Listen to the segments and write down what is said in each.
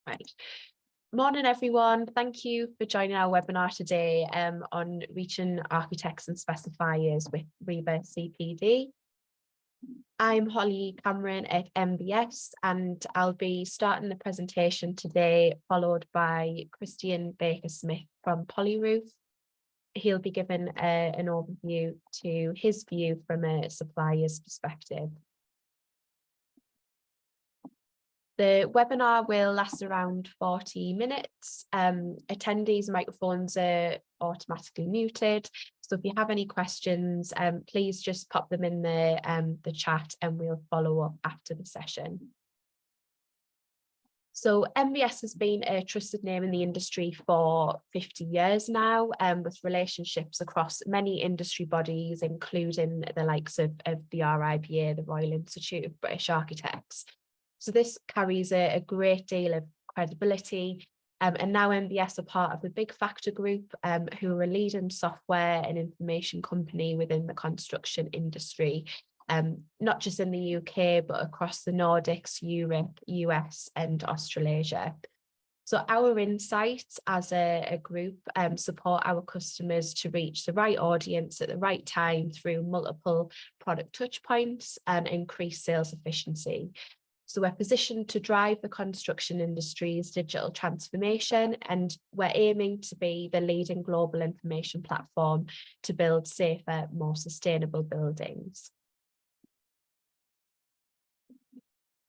Right. Morning, everyone. Thank you for joining our webinar today on reaching architects and specifiers with RIBA CPD. I'm Holly Cameron at MBS, and I'll be starting the presentation today, followed by Christian Baker-Smith from Polyroof. He'll be given an overview to his view from a supplier's perspective. The webinar will last around 40 minutes. Attendees' microphones are automatically muted. So if you have any questions, please just pop them in the chat and we'll follow up after the session. So MBS has been a trusted name in the industry for 50 years now, with relationships across many industry bodies, including the likes of the RIBA, the Royal Institute of British Architects. So this carries a great deal of credibility, and now MBS are part of the Big Factor Group, who are a leading software and information company within the construction industry, not just in the UK, but across the Nordics, Europe, US, and Australasia. So our insights as a group support our customers to reach the right audience at the right time through multiple product touch points and increase sales efficiency. So we're positioned to drive the construction industry's digital transformation, and we're aiming to be the leading global information platform to build safer, more sustainable buildings.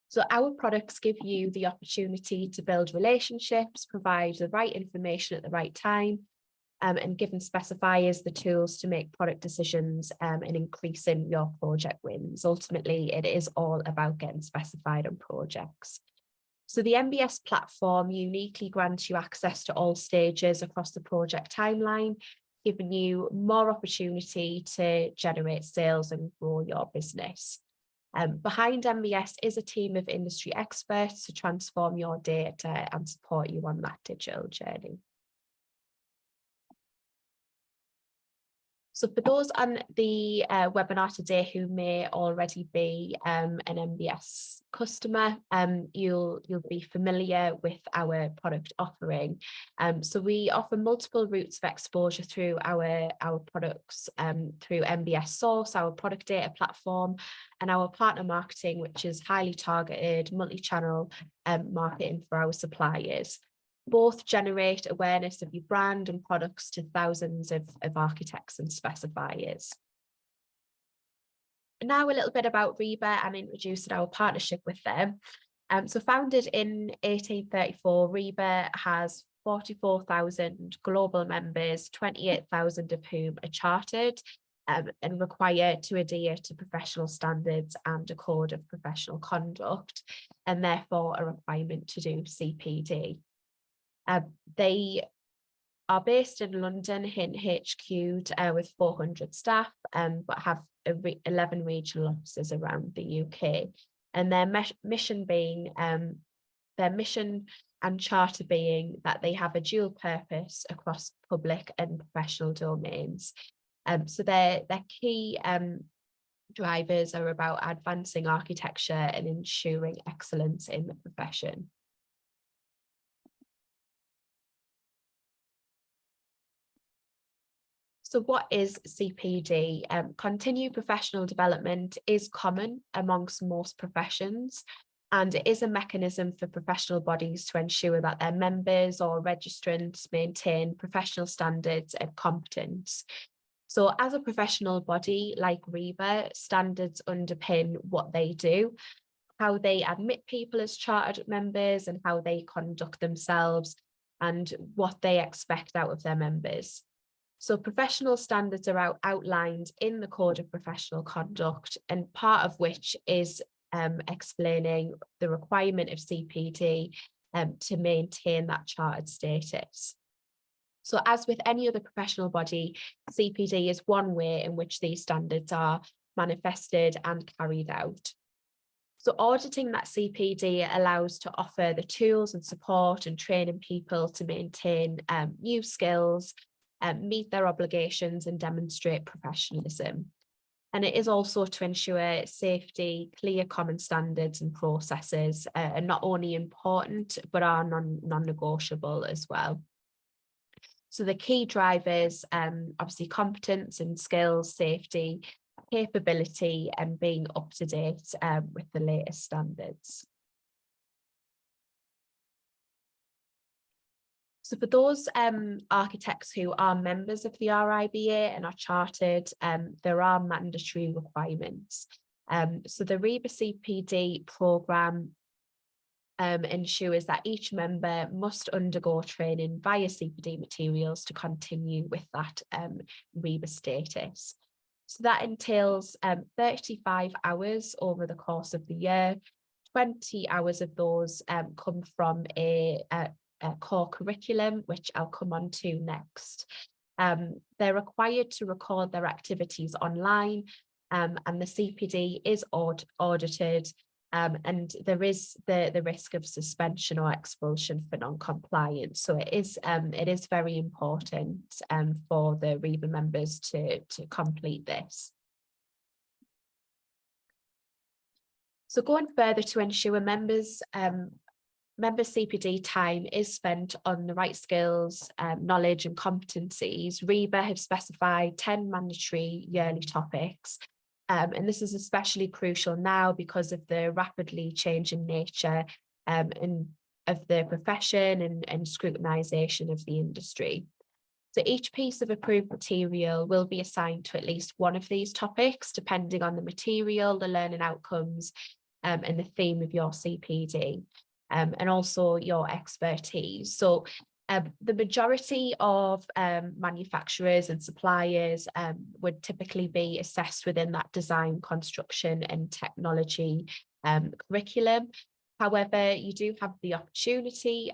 So our products give you the opportunity to build relationships, provide the right information at the right time, and giving specifiers the tools to make product decisions and increasing your project wins. Ultimately, it is all about getting specified on projects. So the MBS platform uniquely grants you access to all stages across the project timeline, giving you more opportunity to generate sales and grow your business. Behind MBS is a team of industry experts to transform your data and support you on that digital journey. So for those on the webinar today who may already be an MBS customer, you'll be familiar with our product offering. So we offer multiple routes of exposure through our products, through MBS Source, our product data platform, and our partner marketing, which is highly targeted multi-channel marketing for our suppliers. Both generate awareness of your brand and products to thousands of architects and specifiers. Now a little bit about RIBA and introducing our partnership with them. So founded in 1834, RIBA has 44,000 global members, 28,000 of whom are chartered and required to adhere to professional standards and a code of professional conduct, and therefore a requirement to do CPD. They are based in London, HQ'd with 400 staff, but have 11 regional offices around the UK. And their mission being, their mission and charter being that they have a dual purpose across public and professional domains. So their key drivers are about advancing architecture and ensuring excellence in the profession. So what is CPD? Continued professional development is common amongst most professions, and it is a mechanism for professional bodies to ensure that their members or registrants maintain professional standards and competence. So as a professional body like RIBA, standards underpin what they do, how they admit people as chartered members and how they conduct themselves and what they expect out of their members. So professional standards are outlined in the Code of Professional Conduct, and part of which is explaining the requirement of CPD to maintain that chartered status. So as with any other professional body, CPD is one way in which these standards are manifested and carried out. So auditing that CPD allows to offer the tools and support and training people to maintain new skills, meet their obligations and demonstrate professionalism. And it is also to ensure safety, clear common standards and processes are not only important, but are non-negotiable as well. So the key drivers, obviously competence and skills, safety, capability, and being up to date with the latest standards. So for those architects who are members of the RIBA and are chartered, there are mandatory requirements. So the RIBA CPD programme ensures that each member must undergo training via CPD materials to continue with that RIBA status. So that entails 35 hours over the course of the year. 20 hours of those come from a core curriculum, which I'll come on to next. They're required to record their activities online, and the CPD is audited, and there is the risk of suspension or expulsion for non-compliance. So it is very important for the RIBA members to complete this. So going further to ensure members CPD time is spent on the right skills, knowledge and competencies, RIBA have specified 10 mandatory yearly topics. And this is especially crucial now because of the rapidly changing nature of the profession and scrutinisation of the industry. So each piece of approved material will be assigned to at least one of these topics, depending on the material, the learning outcomes, and the theme of your CPD. And also your expertise. So the majority of manufacturers and suppliers would typically be assessed within that design, construction and technology curriculum. However, you do have the opportunity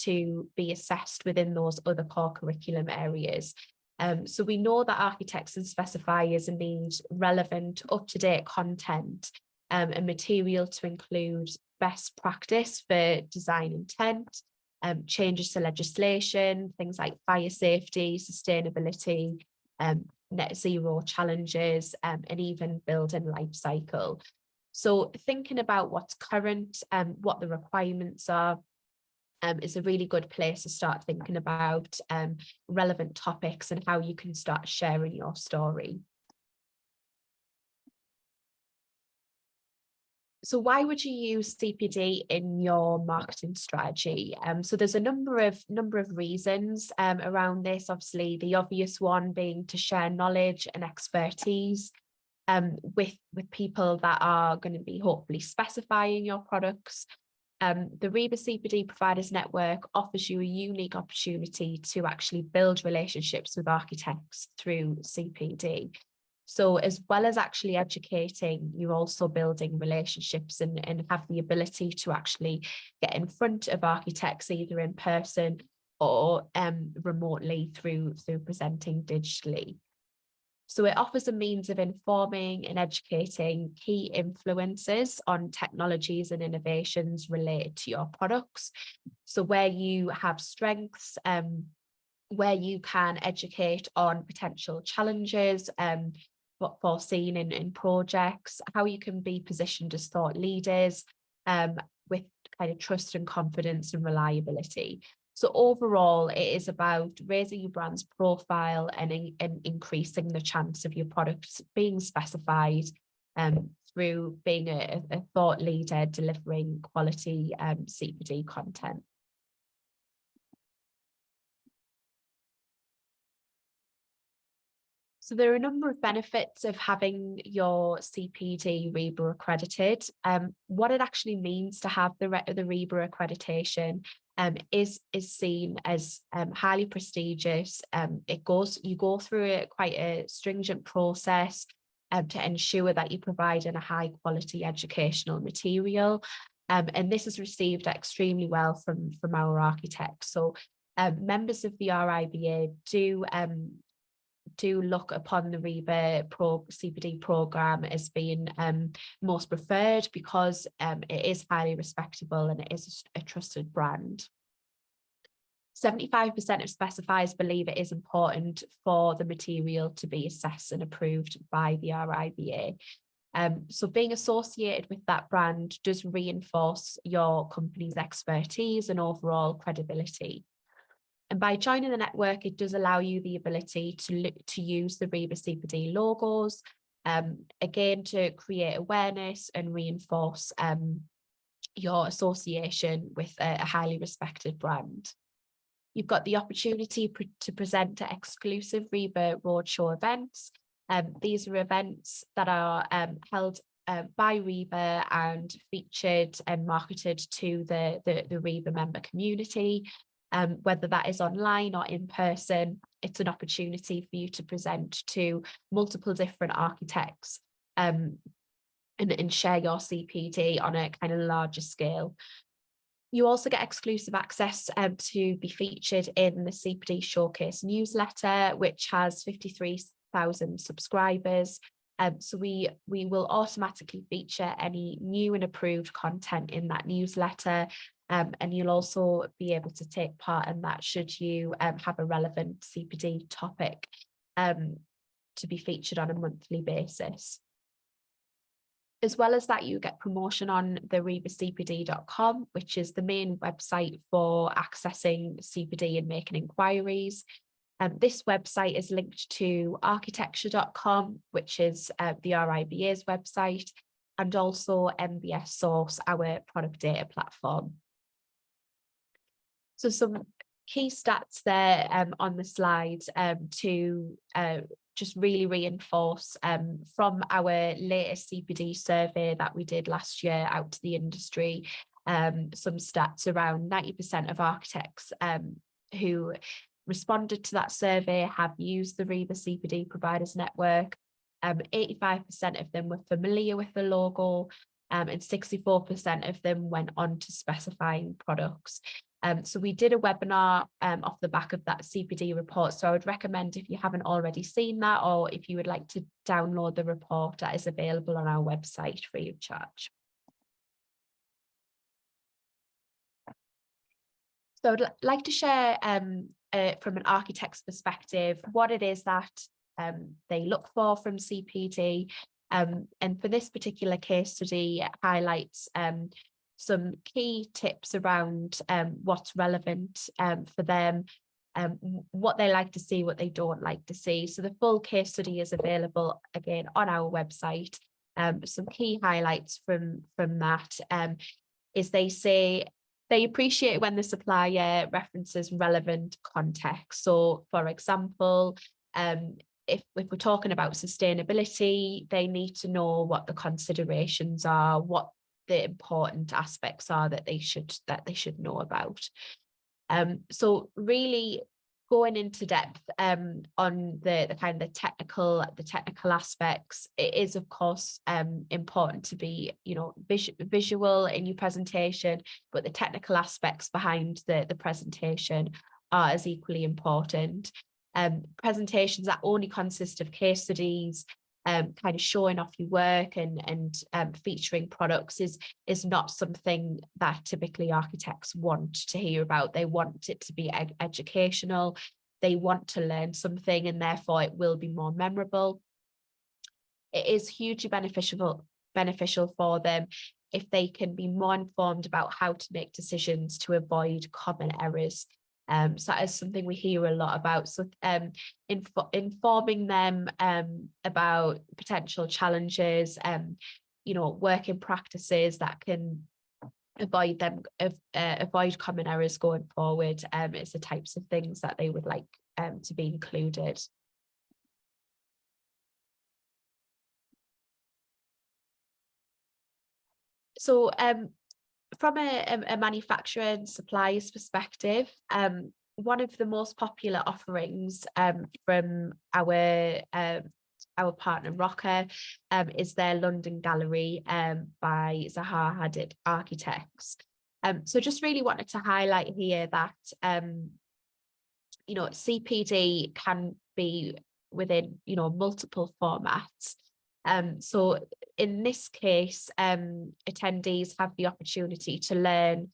to be assessed within those other core curriculum areas. So we know that architects and specifiers need relevant, up-to-date content and material to include best practice for design intent, changes to legislation, things like fire safety, sustainability, net zero challenges, and even building life cycle. So thinking about what's current and what the requirements are is a really good place to start thinking about relevant topics and how you can start sharing your story. So why would you use CPD in your marketing strategy? So there's a number of reasons around this. Obviously, the obvious one being to share knowledge and expertise with people that are going to be hopefully specifying your products. The RIBA CPD Providers Network offers you a unique opportunity to actually build relationships with architects through CPD. So as well as actually educating, you're also building relationships and have the ability to actually get in front of architects either in person or remotely through presenting digitally. So it offers a means of informing and educating key influencers on technologies and innovations related to your products. So where you have strengths, where you can educate on potential challenges, foreseen in projects, how you can be positioned as thought leaders with kind of trust and confidence and reliability. So overall, it is about raising your brand's profile and increasing the chance of your products being specified through being a thought leader delivering quality CPD content. So there are a number of benefits of having your CPD RIBA accredited. What it actually means to have the RIBA accreditation is seen as highly prestigious. You go through quite a stringent process to ensure that you're providing a high quality educational material. And this is received extremely well from our architects. So members of the RIBA do look upon the RIBA CPD programme as being most preferred because it is highly respectable and it is a trusted brand. 75% of specifiers believe it is important for the material to be assessed and approved by the RIBA. So being associated with that brand does reinforce your company's expertise and overall credibility. And by joining the network, it does allow you the ability to use the RIBA CPD logos, again, to create awareness and reinforce your association with a highly respected brand. You've got the opportunity to present at exclusive RIBA roadshow events. These are events that are held by RIBA and featured and marketed to the RIBA member community. Whether that is online or in person, it's an opportunity for you to present to multiple different architects and share your CPD on a kind of larger scale. You also get exclusive access to be featured in the CPD Showcase newsletter, which has 53,000 subscribers. So we will automatically feature any new and approved content in that newsletter. And you'll also be able to take part in that should you have a relevant CPD topic to be featured on a monthly basis. As well as that, you get promotion on the RIBACPD.com, which is the main website for accessing CPD and making inquiries. This website is linked to architecture.com, which is the RIBA's website, and also MBS Source, our product data platform. So some key stats there on the slide to just really reinforce from our latest CPD survey that we did last year out to the industry, some stats around 90% of architects who responded to that survey have used the RIBA CPD Providers Network. 85% of them were familiar with the logo, and 64% of them went on to specifying products. So we did a webinar off the back of that CPD report. So I would recommend, if you haven't already seen that, or if you would like to download the report, that is available on our website free of charge. So I'd like to share from an architect's perspective what it is that they look for from CPD. And for this particular case study, it highlights some key tips around what's relevant for them, what they like to see, what they don't like to see. So the full case study is available again on our website. Some key highlights from that is they say they appreciate when the supplier references relevant context. So for example, if we're talking about sustainability, they need to know what the considerations are, what the important aspects are that they should know about. So really going into depth on the kind of the technical aspects, it is of course important to be visual in your presentation, but the technical aspects behind the presentation are as equally important. Presentations that only consist of case studies, kind of showing off your work and featuring products is not something that typically architects want to hear about. They want it to be educational. They want to learn something, and therefore it will be more memorable. It is hugely beneficial for them if they can be more informed about how to make decisions to avoid common errors. So that is something we hear a lot about. So informing them about potential challenges, working practices that can avoid common errors going forward. It's the types of things that they would like to be included. So from a manufacturer and supplier's perspective, one of the most popular offerings from our partner Rocker is their London Gallery by Zaha Hadid Architects. So just really wanted to highlight here that CPD can be within multiple formats. So in this case, attendees have the opportunity to learn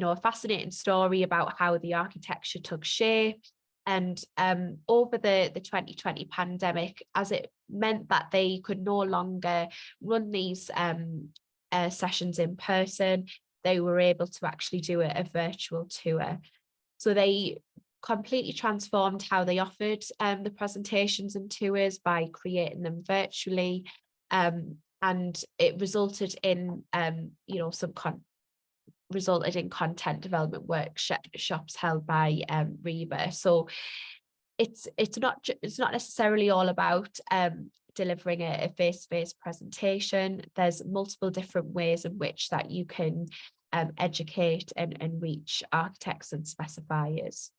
a fascinating story about how the architecture took shape. And over the 2020 pandemic, as it meant that they could no longer run these sessions in person, they were able to actually do a virtual tour. So they completely transformed how they offered the presentations and tours by creating them virtually. And it resulted in, resulted in content development workshops held by RIBA. So it's not necessarily all about delivering a face-to-face presentation. There's multiple different ways in which that you can educate and reach architects and specifiers.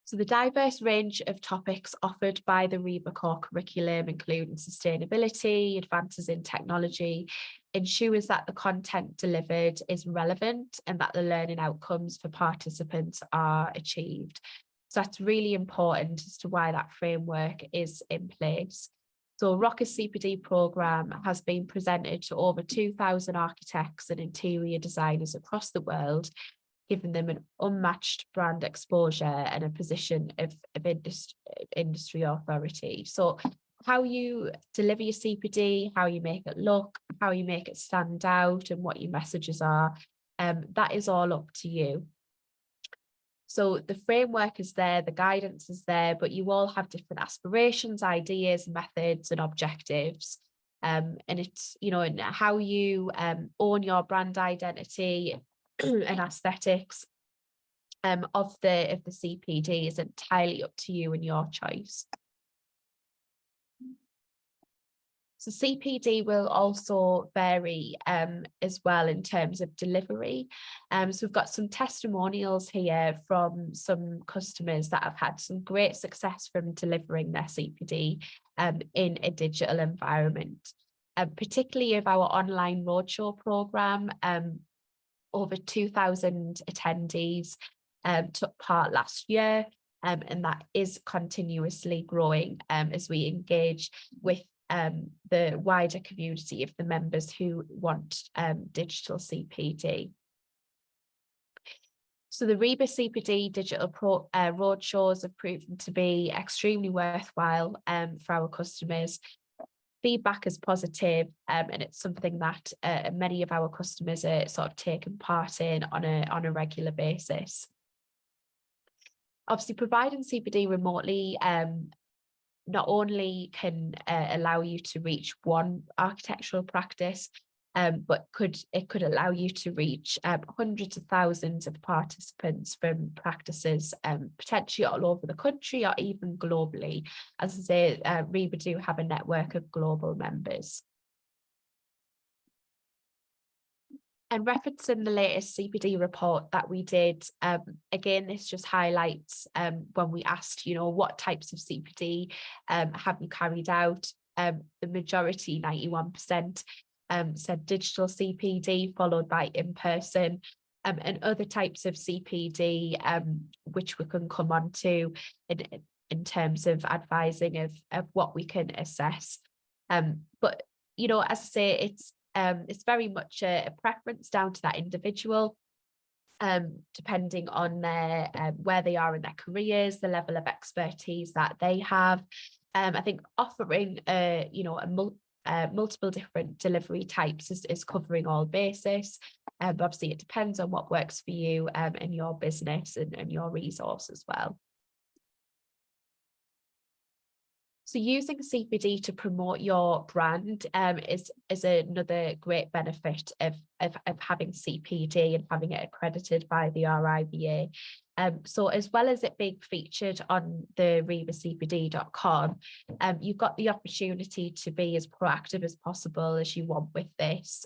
So the diverse range of topics offered by the RIBA core curriculum, including sustainability, advances in technology, ensures that the content delivered is relevant and that the learning outcomes for participants are achieved. So that's really important as to why that framework is in place. So RIBA CPD programme has been presented to over 2,000 architects and interior designers across the world, giving them an unmatched brand exposure and a position of industry authority. So how you deliver your CPD, how you make it look, how you make it stand out, and what your messages are, that is all up to you. So the framework is there, the guidance is there, but you all have different aspirations, ideas, methods, and objectives. And it's, and how you own your brand identity and aesthetics of the CPD is entirely up to you and your choice. So CPD will also vary as well in terms of delivery. So we've got some testimonials here from some customers that have had some great success from delivering their CPD in a digital environment, particularly of our online roadshow programme. Over 2,000 attendees took part last year, and that is continuously growing as we engage with the wider community of the members who want digital CPD. So the RIBA CPD digital roadshows have proven to be extremely worthwhile for our customers. Feedback is positive, and it's something that many of our customers are sort of taking part in on a regular basis. Obviously, providing CPD remotely not only can allow you to reach one architectural practice, but it could allow you to reach hundreds of thousands of participants from practices potentially all over the country or even globally. As I say, RIBA do have a network of global members. And referencing the latest CPD report that we did, again, this just highlights when we asked, what types of CPD have you carried out? The majority, 91%, said digital CPD, followed by in-person, and other types of CPD, which we can come on to in terms of advising of what we can assess. But, as I say, it's very much a preference down to that individual, depending on their where they are in their careers, the level of expertise that they have. I think offering multiple different delivery types is covering all bases. But obviously, it depends on what works for you and your business and your resource as well. So using CPD to promote your brand is another great benefit of having CPD and having it accredited by the RIBA. So as well as it being featured on the RIBACPD.com, you've got the opportunity to be as proactive as possible as you want with this.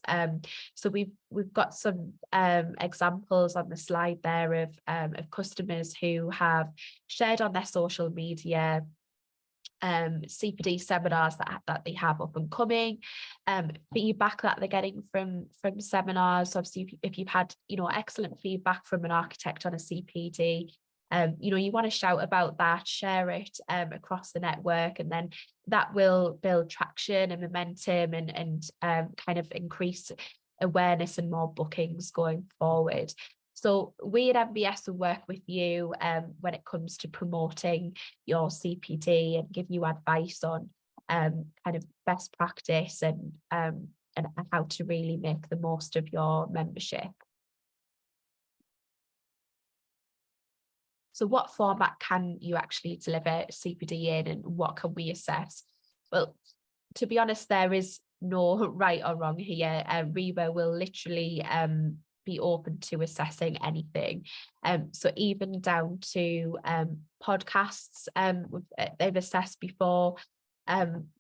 So we've got some examples on the slide there of customers who have shared on their social media CPD seminars that they have up and coming, feedback that they're getting from seminars. Obviously, if you've had excellent feedback from an architect on a CPD, you want to shout about that, share it across the network, and then that will build traction and momentum and kind of increase awareness and more bookings going forward. So we at MBS will work with you when it comes to promoting your CPD and give you advice on kind of best practice and how to really make the most of your membership. So what format can you actually deliver CPD in, and what can we assess? Well, to be honest, there is no right or wrong here. RIBA will literally be open to assessing anything. So even down to podcasts they've assessed before.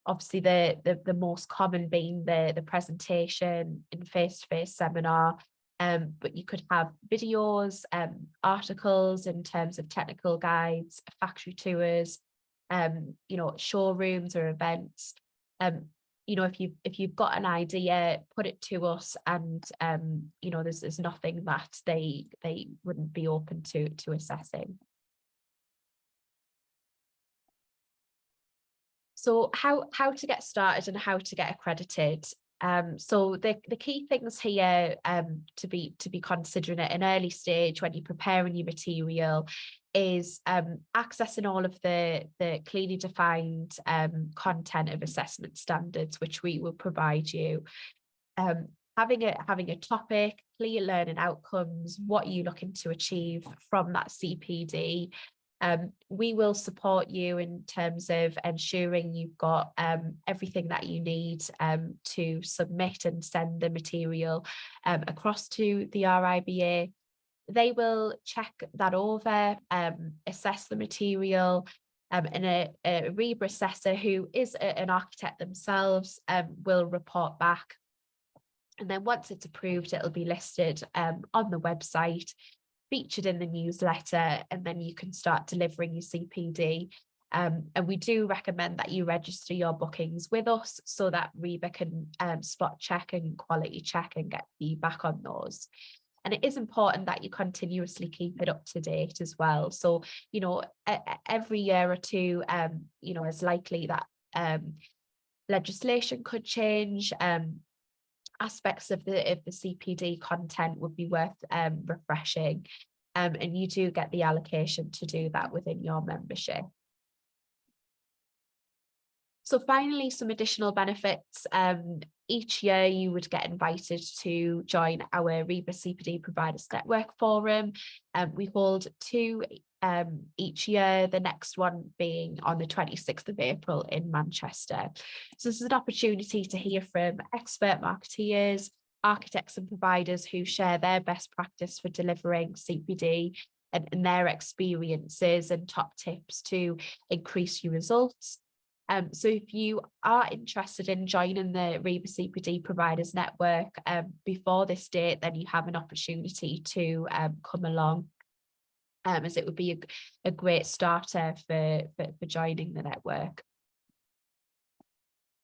Obviously the most common being the presentation in face-to-face seminar. But you could have videos, articles in terms of technical guides, factory tours, showrooms or events. If you've got an idea, put it to us, and there's nothing that they wouldn't be open to assessing. So how to get started and how to get accredited. So the key things here to be considering at an early stage when you're preparing your material is accessing all of the clearly defined content of assessment standards, which we will provide you. Having a topic, clear learning outcomes, what you're looking to achieve from that CPD. We will support you in terms of ensuring you've got everything that you need to submit and send the material across to the RIBA. They will check that over, assess the material, and a RIBA assessor who is an architect themselves will report back. And then once it's approved, it'll be listed on the website, featured in the newsletter, and then you can start delivering your CPD. And we do recommend that you register your bookings with us so that RIBA can spot check and quality check and get feedback on those. And it is important that you continuously keep it up to date as well. So, every year or two, it's likely that legislation could change. Aspects of the CPD content would be worth refreshing, and you do get the allocation to do that within your membership. So finally, some additional benefits. Each year you would get invited to join our RIBA CPD Providers Network forum. We hold 2 each year, the next one being on the 26th of April in Manchester. So this is an opportunity to hear from expert marketeers, architects and providers who share their best practice for delivering CPD and their experiences and top tips to increase your results. So if you are interested in joining the RIBA CPD Providers Network before this date, then you have an opportunity to come along, as it would be a great starter for joining the network.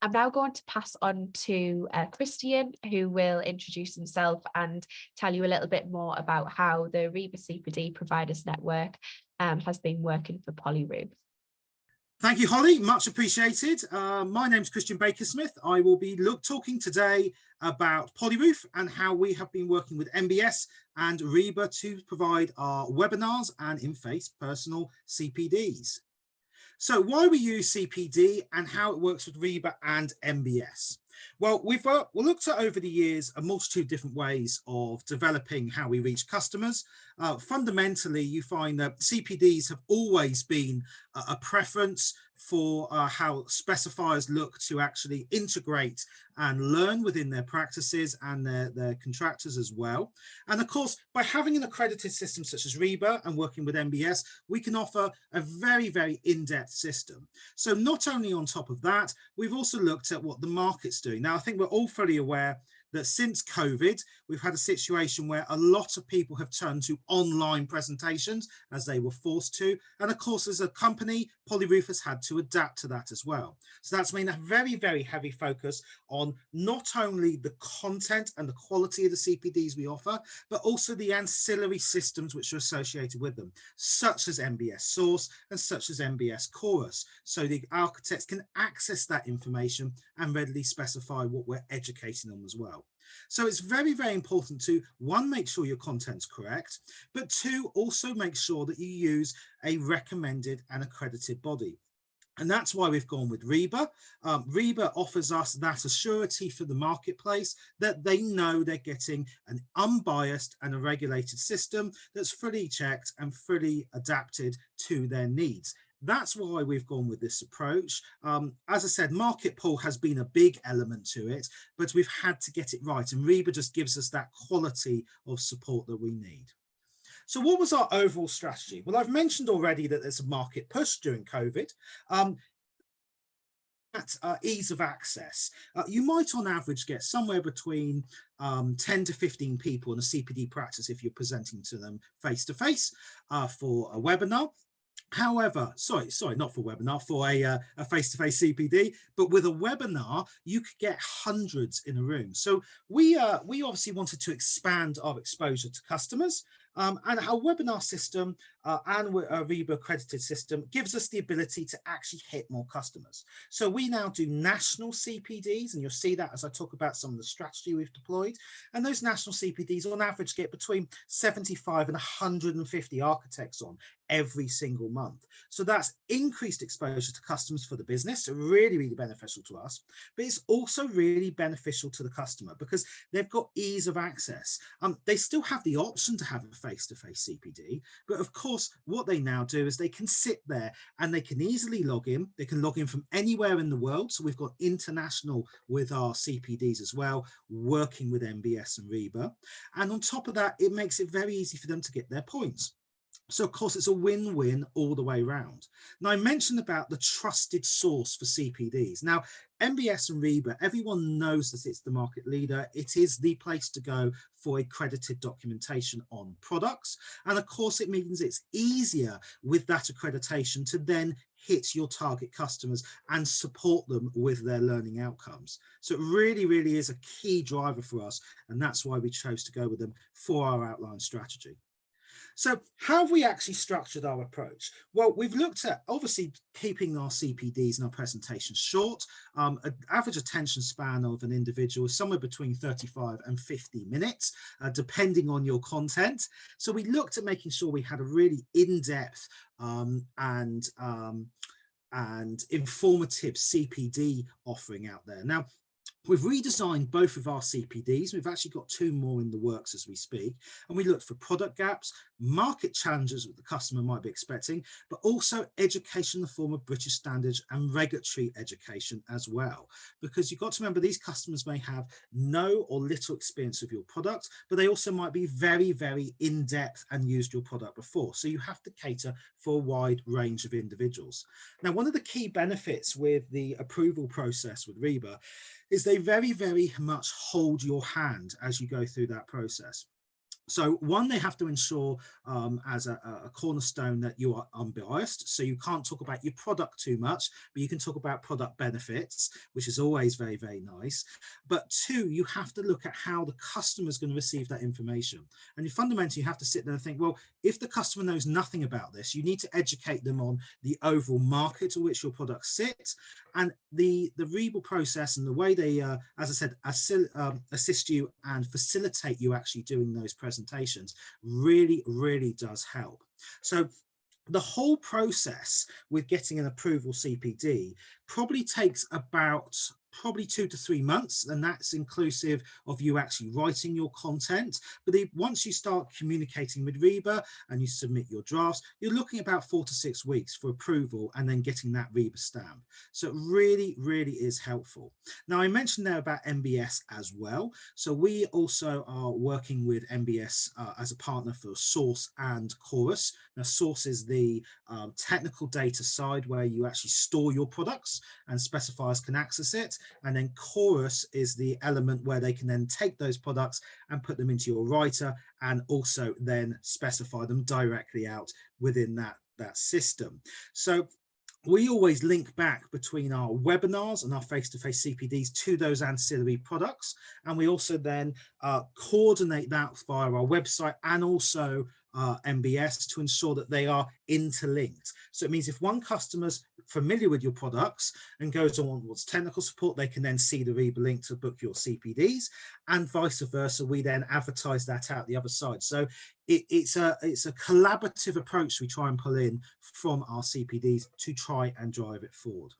I'm now going to pass on to Christian, who will introduce himself and tell you a little bit more about how the RIBA CPD Providers Network has been working for Polyroof. Thank you, Holly. Much appreciated. My name's Christian Baker-Smith. I will be talking today about Polyroof and how we have been working with MBS and RIBA to provide our webinars and in-face personal CPDs. So why we use CPD and how it works with RIBA and MBS. Well, we've looked at over the years a multitude of different ways of developing how we reach customers. Fundamentally, you find that CPDs have always been a preference for how specifiers look to actually integrate and learn within their practices and their contractors as well. And of course, by having an accredited system such as RIBA and working with MBS, we can offer a very, very in-depth system. So not only on top of that, we've also looked at what the market's doing. Now, I think we're all fully aware that since COVID, we've had a situation where a lot of people have turned to online presentations as they were forced to. And of course, as a company, Polyroof has had to adapt to that as well. So that's been a very, very heavy focus on not only the content and the quality of the CPDs we offer, but also the ancillary systems which are associated with them, such as MBS Source and such as MBS Chorus. So the architects can access that information and readily specify what we're educating them as well. So it's very, very important to, one, make sure your content's correct, but two, also make sure that you use a recommended and accredited body. And that's why we've gone with RIBA. RIBA offers us that assurity for the marketplace that they know they're getting an unbiased and a regulated system that's fully checked and fully adapted to their needs. That's why we've gone with this approach. As I said, market pull has been a big element to it, but we've had to get it right. And RIBA just gives us that quality of support that we need. So what was our overall strategy? Well, I've mentioned already that there's a market push during COVID. Ease of access. You might on average get somewhere between 10 to 15 people in a CPD practice if you're presenting to them face-to-face for a webinar. However, sorry, not for webinar, for a face-to-face CPD, but with a webinar, you could get hundreds in a room. So we obviously wanted to expand our exposure to customers, and our webinar system and a RIBA accredited system gives us the ability to actually hit more customers. So we now do national CPDs, and you'll see that as I talk about some of the strategy we've deployed. And those national CPDs on average get between 75 and 150 architects on every single month. So that's increased exposure to customers for the business, so really, really beneficial to us, but it's also really beneficial to the customer because they've got ease of access. They still have the option to have a face-to-face CPD, but of course, what they now do is they can sit there and they can easily log in. They can log in from anywhere in the world. So we've got international with our CPDs as well, working with MBS and RIBA. And on top of that, it makes it very easy for them to get their points. So of course, it's a win-win all the way around. Now, I mentioned about the trusted source for CPDs. Now, MBS and RIBA, everyone knows that it's the market leader. It is the place to go for accredited documentation on products. And of course, it means it's easier with that accreditation to then hit your target customers and support them with their learning outcomes. So it really, really is a key driver for us. And that's why we chose to go with them for our outline strategy. So how have we actually structured our approach? Well, we've looked at obviously keeping our CPDs and our presentations short. An average attention span of an individual is somewhere between 35 and 50 minutes, depending on your content. So we looked at making sure we had a really in-depth and informative CPD offering out there. Now, we've redesigned both of our CPDs. We've actually got 2 more in the works as we speak. And we looked for product gaps, market challenges that the customer might be expecting, but also education in the form of British standards and regulatory education as well. Because you've got to remember, these customers may have no or little experience of your product, but they also might be very, very in-depth and used your product before. So you have to cater for a wide range of individuals. Now, one of the key benefits with the approval process with RIBA is they very, very much hold your hand as you go through that process. So one, they have to ensure as a cornerstone that you are unbiased. So you can't talk about your product too much, but you can talk about product benefits, which is always very, very nice. But 2, you have to look at how the customer is going to receive that information. And you fundamentally have to sit there and think, well, if the customer knows nothing about this, you need to educate them on the overall market to which your products sit. And the RIBA process and the way they, as I said, assist you and facilitate you actually doing those presentations really, really does help. So the whole process with getting an approval CPD probably takes about 2 to 3 months, and that's inclusive of you actually writing your content. But once you start communicating with RIBA and you submit your drafts, you're looking about 4 to 6 weeks for approval and then getting that RIBA stamp. So it really, really is helpful. Now, I mentioned there about MBS as well. So we also are working with MBS as a partner for Source and Chorus. Now, Source is the technical data side where you actually store your products and specifiers can access it. And then Chorus is the element where they can then take those products and put them into your writer and also then specify them directly out within that system. So we always link back between our webinars and our face-to-face CPDs to those ancillary products. And we also then coordinate that via our website and also MBS to ensure that they are interlinked. So it means if one customer's familiar with your products and goes on towards technical support, they can then see the RIBA link to book your CPDs, and vice versa. We then advertise that out the other side. So it's a collaborative approach we try and pull in from our CPDs to try and drive it forward.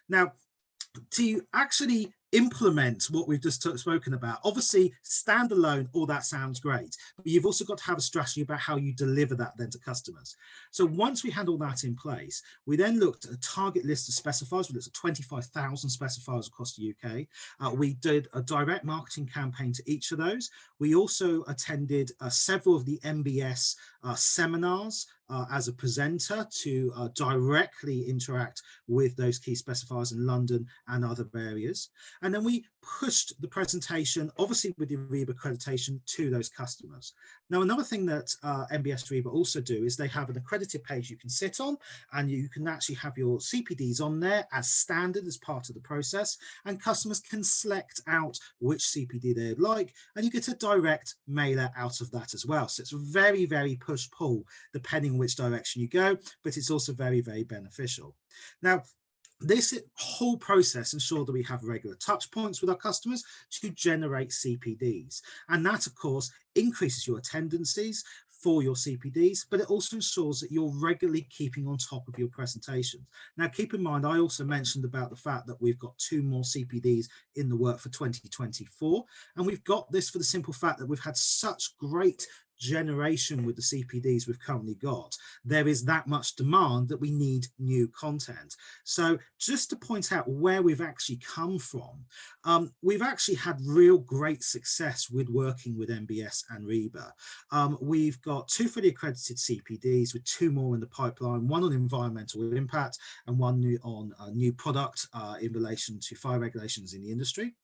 Now, to actually implement what we've just spoken about, obviously standalone, all that sounds great, but you've also got to have a strategy about how you deliver that then to customers. So once we had all that in place, we then looked at a target list of specifiers. We looked at 25,000 specifiers across the UK. We did a direct marketing campaign to each of those. We also attended several of the MBS seminars as a presenter to directly interact with those key specifiers in London and other areas. And then we pushed the presentation, obviously with the RIBA accreditation, to those customers. Now, another thing that MBS RIBA also do is they have an accredited page you can sit on, and you can actually have your CPDs on there as standard as part of the process, and customers can select out which CPD they'd like, and you get a direct mailer out of that as well. So it's very, very push-pull depending which direction you go, but it's also very, very beneficial. Now, this whole process ensures that we have regular touch points with our customers to generate CPDs. And that, of course, increases your attendances for your CPDs, but it also ensures that you're regularly keeping on top of your presentations. Now, keep in mind, I also mentioned about the fact that we've got 2 more CPDs in the work for 2024. And we've got this for the simple fact that we've had such great generation with the CPDs we've currently got. There is that much demand that we need new content. So just to point out where we've actually come from, we've actually had real great success with working with MBS and RIBA. We've got 2 fully accredited CPDs with 2 more in the pipeline, one on environmental impact and one new on a new product in relation to fire regulations in the industry.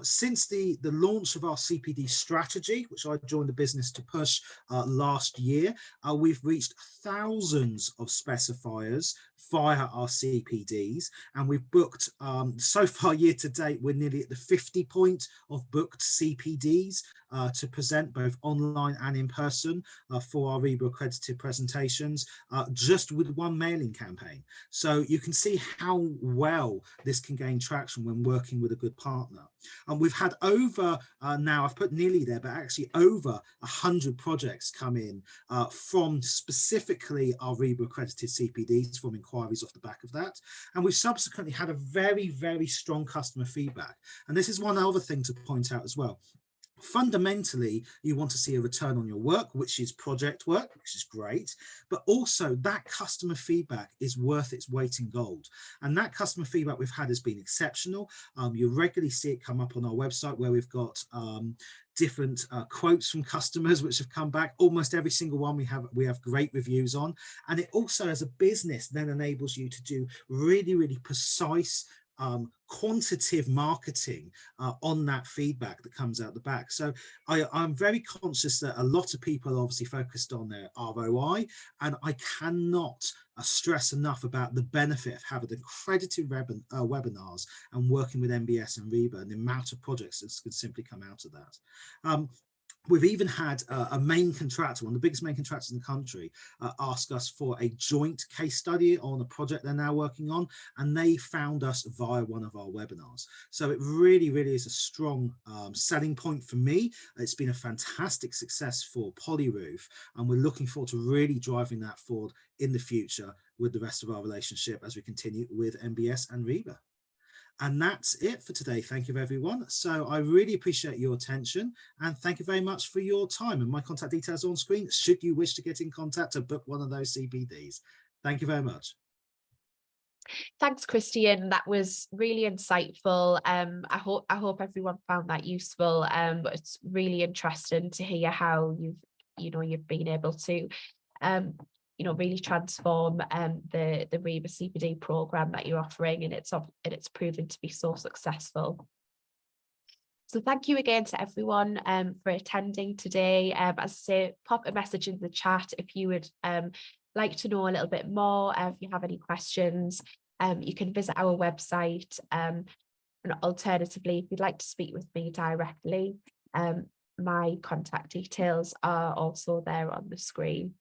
Since the launch of our CPD strategy, which I joined the business to push last year, we've reached thousands of specifiers via our CPDs, and we've booked so far year to date, we're nearly at the 50 point of booked CPDs to present both online and in person for our RIBA accredited presentations, just with one mailing campaign. So you can see how well this can gain traction when working with a good partner. And we've had over, now I've put nearly there, but actually over 100 projects come in from specifically our RIBA accredited CPDs, from inquiries off the back of that. And we've subsequently had a very, very strong customer feedback. And this is one other thing to point out as well. Fundamentally, you want to see a return on your work, which is project work, which is great, but also that customer feedback is worth its weight in gold. And that customer feedback we've had has been exceptional. You regularly see it come up on our website, where we've got different quotes from customers which have come back. Almost every single one we have great reviews on. And it also, as a business, then enables you to do really, really precise quantitative marketing on that feedback that comes out the back. So I'm very conscious that a lot of people are obviously focused on their ROI, and I cannot stress enough about the benefit of having accredited webinars and working with MBS and RIBA, and the amount of projects that can simply come out of that. We've even had a main contractor, one of the biggest main contractors in the country, ask us for a joint case study on a project they're now working on, and they found us via one of our webinars. So it really, really is a strong selling point for me. It's been a fantastic success for Polyroof, and we're looking forward to really driving that forward in the future with the rest of our relationship as we continue with MBS and RIBA. And that's it for today. Thank you, everyone. So I really appreciate your attention, and thank you very much for your time. And my contact details are on screen should you wish to get in contact to book one of those CPDs. Thank you very much. Thanks, Christian. That was really insightful. I hope everyone found that useful. But it's really interesting to hear how you've been able to really transform the RIBA CPD program that you're offering, and it's proven to be so successful. So thank you again to everyone for attending today. As I say, pop a message in the chat if you would like to know a little bit more. If you have any questions, you can visit our website. And alternatively, if you'd like to speak with me directly, my contact details are also there on the screen.